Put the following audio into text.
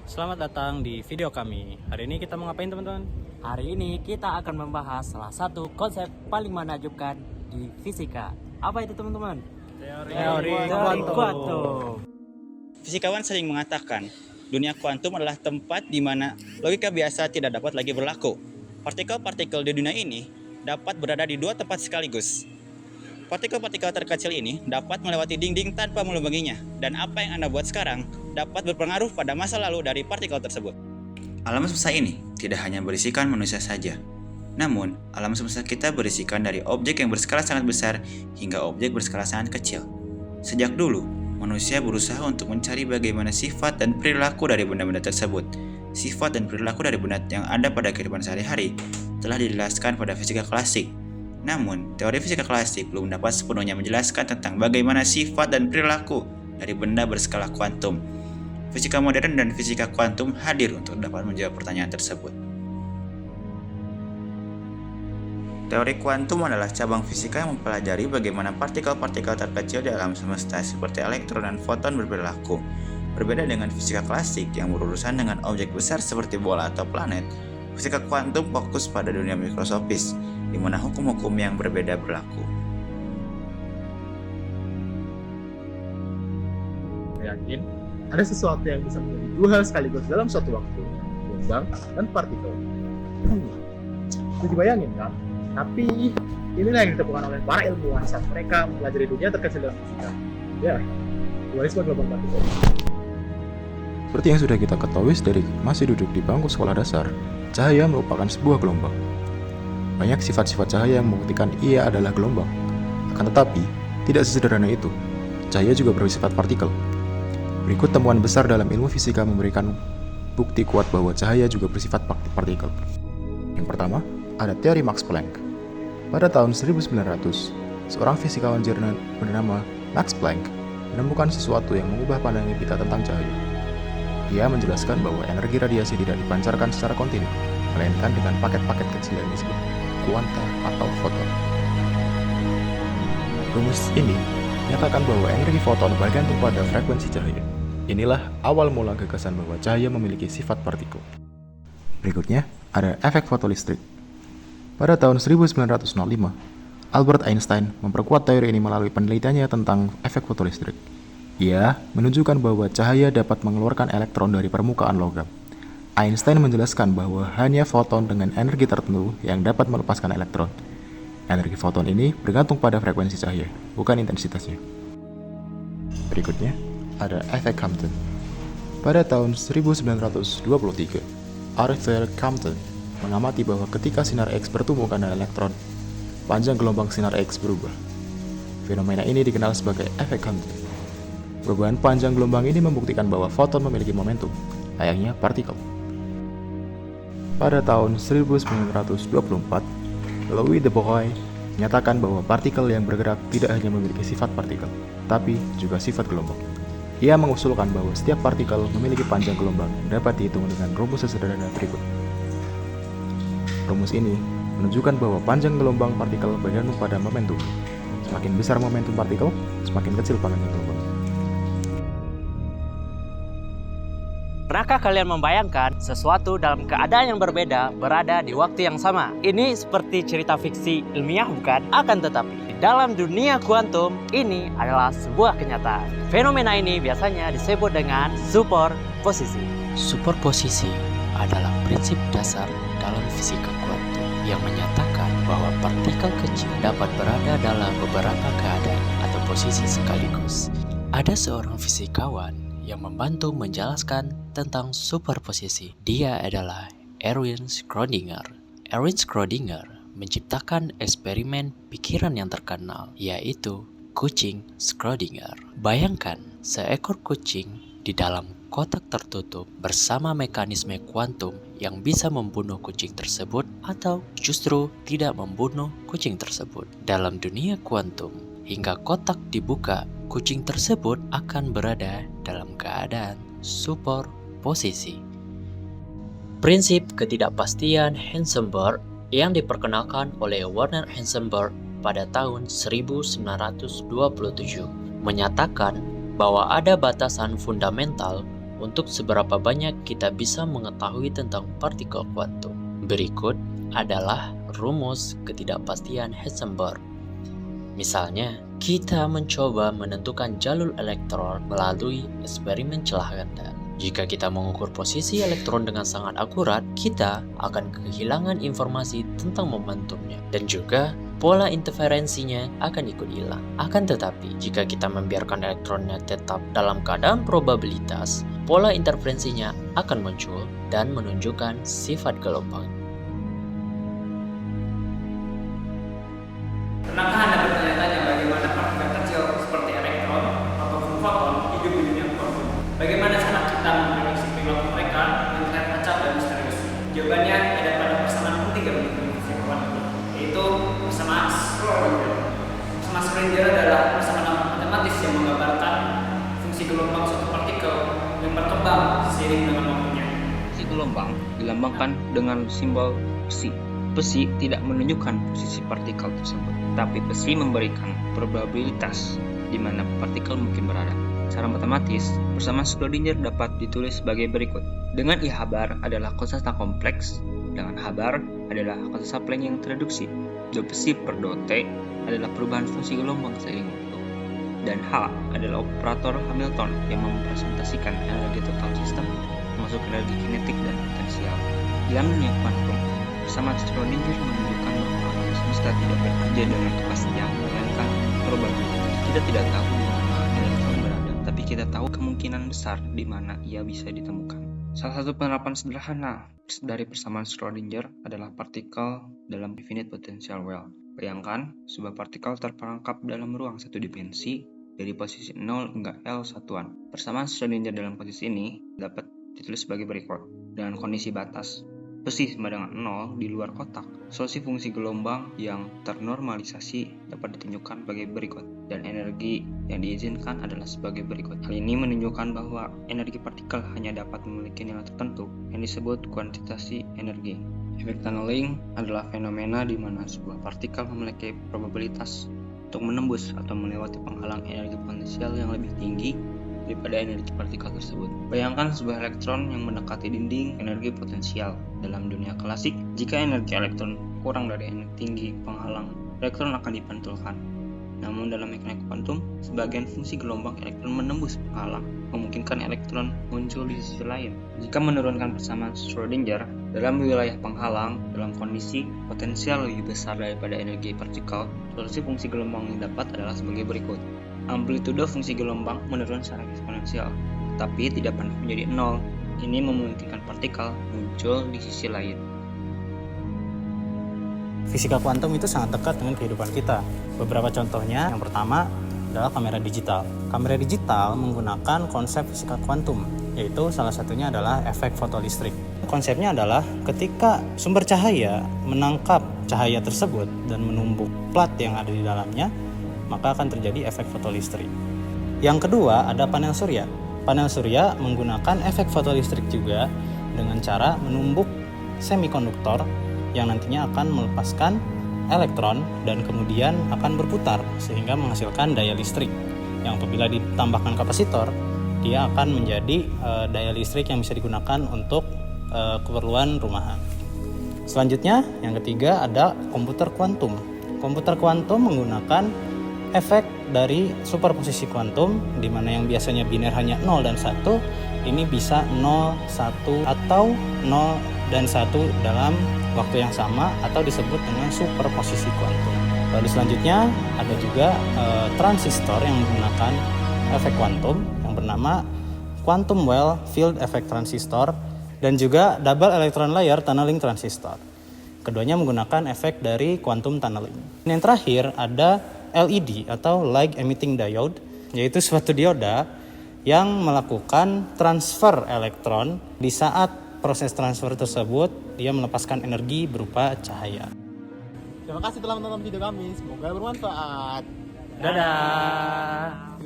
Selamat datang di video kami. Hari ini kita mau ngapain teman-teman? Hari ini kita akan membahas salah satu konsep paling menakjubkan di fisika. Apa itu teman-teman? Teori kuantum. Fisikawan sering mengatakan, dunia kuantum adalah tempat di mana logika biasa tidak dapat lagi berlaku. Partikel-partikel di dunia ini dapat berada di dua tempat sekaligus. Partikel-partikel terkecil ini dapat melewati dinding tanpa melubanginya, dan apa yang Anda buat sekarang dapat berpengaruh pada masa lalu dari partikel tersebut. Alam semesta ini tidak hanya berisikan manusia saja, namun alam semesta kita berisikan dari objek yang berskala sangat besar hingga objek berskala sangat kecil. Sejak dulu, manusia berusaha untuk mencari bagaimana sifat dan perilaku dari benda-benda tersebut. Sifat dan perilaku dari benda yang ada pada kehidupan sehari-hari telah dijelaskan pada fisika klasik. Namun, teori fisika klasik belum dapat sepenuhnya menjelaskan tentang bagaimana sifat dan perilaku dari benda berskala kuantum. Fisika modern dan fisika kuantum hadir untuk dapat menjawab pertanyaan tersebut. Teori kuantum adalah cabang fisika yang mempelajari bagaimana partikel-partikel terkecil di alam semesta seperti elektron dan foton berperilaku. Berbeda dengan fisika klasik yang berurusan dengan objek besar seperti bola atau planet, fisika kuantum fokus pada dunia mikroskopis, di mana hukum-hukum yang berbeda berlaku. Yakin ada sesuatu yang bisa menjadi dua hal sekaligus dalam suatu waktu, gelombang dan partikel. Bisa dibayangin kan? Tapi inilah yang ditemukan oleh para ilmuwan saat mereka mempelajari dunia terkecil dalam fisika. Ya, dualisme gelombang partikel. Seperti yang sudah kita ketahui dari masih duduk di bangku sekolah dasar, cahaya merupakan sebuah gelombang. Banyak sifat-sifat cahaya yang membuktikan ia adalah gelombang. Akan tetapi, tidak sesederhana itu. Cahaya juga bersifat partikel. Berikut temuan besar dalam ilmu fisika memberikan bukti kuat bahwa cahaya juga bersifat partikel. Yang pertama, ada teori Max Planck. Pada tahun 1900, seorang fisikawan Jerman bernama Max Planck menemukan sesuatu yang mengubah pandangan kita tentang cahaya. Ia menjelaskan bahwa energi radiasi tidak dipancarkan secara kontinu, melainkan dengan paket-paket kecil yang disebut kuanta atau foton. Rumus ini menyatakan bahwa energi foton bergantung pada frekuensi cahaya. Inilah awal mula gagasan bahwa cahaya memiliki sifat partikel. Berikutnya, ada efek fotolistrik. Pada tahun 1905, Albert Einstein memperkuat teori ini melalui penelitiannya tentang efek fotolistrik. Ia menunjukkan bahwa cahaya dapat mengeluarkan elektron dari permukaan logam. Einstein menjelaskan bahwa hanya foton dengan energi tertentu yang dapat melepaskan elektron. Energi foton ini bergantung pada frekuensi cahaya, bukan intensitasnya. Berikutnya, ada efek Compton. Pada tahun 1923, Arthur Compton mengamati bahwa ketika sinar X bertemu dengan elektron, panjang gelombang sinar X berubah. Fenomena ini dikenal sebagai efek Compton. Perubahan panjang gelombang ini membuktikan bahwa foton memiliki momentum, layaknya partikel. Pada tahun 1924, Louis de Broglie menyatakan bahwa partikel yang bergerak tidak hanya memiliki sifat partikel, tapi juga sifat gelombang. Ia mengusulkan bahwa setiap partikel memiliki panjang gelombang yang dapat dihitung dengan rumus sederhana berikut. Rumus ini menunjukkan bahwa panjang gelombang partikel bergantung pada momentum. Semakin besar momentum partikel, semakin kecil panjang gelombang. Pernahkah kalian membayangkan sesuatu dalam keadaan yang berbeda berada di waktu yang sama? Ini seperti cerita fiksi ilmiah bukan? Akan tetapi, di dalam dunia kuantum, ini adalah sebuah kenyataan. Fenomena ini biasanya disebut dengan superposisi. Superposisi adalah prinsip dasar dalam fisika kuantum yang menyatakan bahwa partikel kecil dapat berada dalam beberapa keadaan atau posisi sekaligus. Ada seorang fisikawan yang membantu menjelaskan tentang superposisi. Dia adalah Erwin Schrödinger. Erwin Schrödinger menciptakan eksperimen pikiran yang terkenal, yaitu kucing Schrödinger. Bayangkan seekor kucing di dalam kotak tertutup bersama mekanisme kuantum yang bisa membunuh kucing tersebut atau justru tidak membunuh kucing tersebut. Dalam dunia kuantum, hingga kotak dibuka, kucing tersebut akan berada dalam keadaan superposisi. Prinsip ketidakpastian Heisenberg yang diperkenalkan oleh Werner Heisenberg pada tahun 1927 menyatakan bahwa ada batasan fundamental untuk seberapa banyak kita bisa mengetahui tentang partikel kuantum. Berikut adalah rumus ketidakpastian Heisenberg. Misalnya, kita mencoba menentukan jalur elektron melalui eksperimen celah ganda. Jika kita mengukur posisi elektron dengan sangat akurat, kita akan kehilangan informasi tentang momentumnya dan juga pola interferensinya akan ikut hilang. Akan tetapi, jika kita membiarkan elektronnya tetap dalam keadaan probabilitas, pola interferensinya akan muncul dan menunjukkan sifat gelombang. Pernahkah Anda bertanya-tanya bagaimana partikel kecil seperti elektron ataupun foton hidup di dunia kuantum? Bagaimana cara kita memprediksi perilaku mereka yang terlihat acak dan misterius? Jawabannya ada pada persamaan ketiga menurut fisika kuantum, yaitu persamaan Schrödinger. Persamaan Schrödinger adalah persamaan matematis yang menggambarkan fungsi gelombang suatu partikel yang berkembang seiring dengan waktunya. Fungsi gelombang dilambangkan dengan simbol psi. Psi tidak menunjukkan posisi partikel tersebut, tapi psi memberikan probabilitas di mana partikel mungkin berada. Secara matematis, persamaan Schrödinger dapat ditulis sebagai berikut. Dengan I habar adalah konstan kompleks, dengan habar adalah konstan Planck yang tereduksi. Do psi per do t adalah perubahan fungsi gelombang seiring waktu. Dan H adalah operator Hamilton yang mempresentasikan energi total sistem, termasuk energi kinetik dan potensial. Dalam dunia kuantum, persamaan Schrödinger menunjukkan bahwa alam semesta tidak bekerja dengan kepastian, melainkan probabilitas. Kita tidak tahu di mana elektron berada, tapi kita tahu kemungkinan besar di mana ia bisa ditemukan. Salah satu penerapan sederhana dari persamaan Schrödinger adalah partikel dalam infinite potential well. Bayangkan, sebuah partikel terperangkap dalam ruang satu dimensi dari posisi 0 hingga L satuan. Persamaan Schrödinger dalam posisi ini dapat ditulis sebagai berikut. Dengan kondisi batas psi sama dengan 0 di luar kotak, solusi fungsi gelombang yang ternormalisasi dapat ditunjukkan sebagai berikut, dan energi yang diizinkan adalah sebagai berikut. Hal ini menunjukkan bahwa energi partikel hanya dapat memiliki nilai tertentu yang disebut kuantitasi energi. Efek tunneling adalah fenomena di mana sebuah partikel memiliki probabilitas untuk menembus atau melewati penghalang energi potensial yang lebih tinggi daripada energi partikel tersebut. Bayangkan sebuah elektron yang mendekati dinding energi potensial. Dalam dunia klasik, jika energi elektron kurang dari energi tinggi penghalang, elektron akan dipantulkan. Namun dalam mekanik kuantum, sebagian fungsi gelombang elektron menembus penghalang, memungkinkan elektron muncul di sisi lain. Jika menurunkan persamaan Schrödinger dalam wilayah penghalang dalam kondisi potensial lebih besar daripada energi partikel, solusi fungsi gelombang yang dapat adalah sebagai berikut. Amplitude fungsi gelombang menurun secara eksponensial, tapi tidak pernah menjadi 0. Ini memungkinkan partikel muncul di sisi lain. Fisika kuantum itu sangat dekat dengan kehidupan kita. Beberapa contohnya, yang pertama adalah kamera digital. Kamera digital menggunakan konsep fisika kuantum, yaitu salah satunya adalah efek fotolistrik. Konsepnya adalah ketika sumber cahaya menangkap cahaya tersebut dan menumbuk plat yang ada di dalamnya, maka akan terjadi efek fotolistrik. Yang kedua ada panel surya. Panel surya menggunakan efek fotolistrik juga dengan cara menumbuk semikonduktor yang nantinya akan melepaskan elektron dan kemudian akan berputar sehingga menghasilkan daya listrik yang apabila ditambahkan kapasitor, dia akan menjadi daya listrik yang bisa digunakan untuk keperluan rumahan. Selanjutnya, yang ketiga ada komputer kuantum. Komputer kuantum menggunakan efek dari superposisi kuantum, di mana yang biasanya biner hanya 0 dan 1, ini bisa 0, 1, atau 0 dan 1 dalam waktu yang sama, atau disebut dengan superposisi kuantum. Lalu selanjutnya ada juga transistor yang menggunakan efek kuantum yang bernama quantum well field effect transistor, dan juga double electron layer tunneling transistor. Keduanya menggunakan efek dari quantum tunneling. Dan yang terakhir ada LED atau light emitting diode, yaitu suatu dioda yang melakukan transfer elektron. Di saat proses transfer tersebut, dia melepaskan energi berupa cahaya. Terima kasih telah menonton video kami, semoga bermanfaat. Dadah!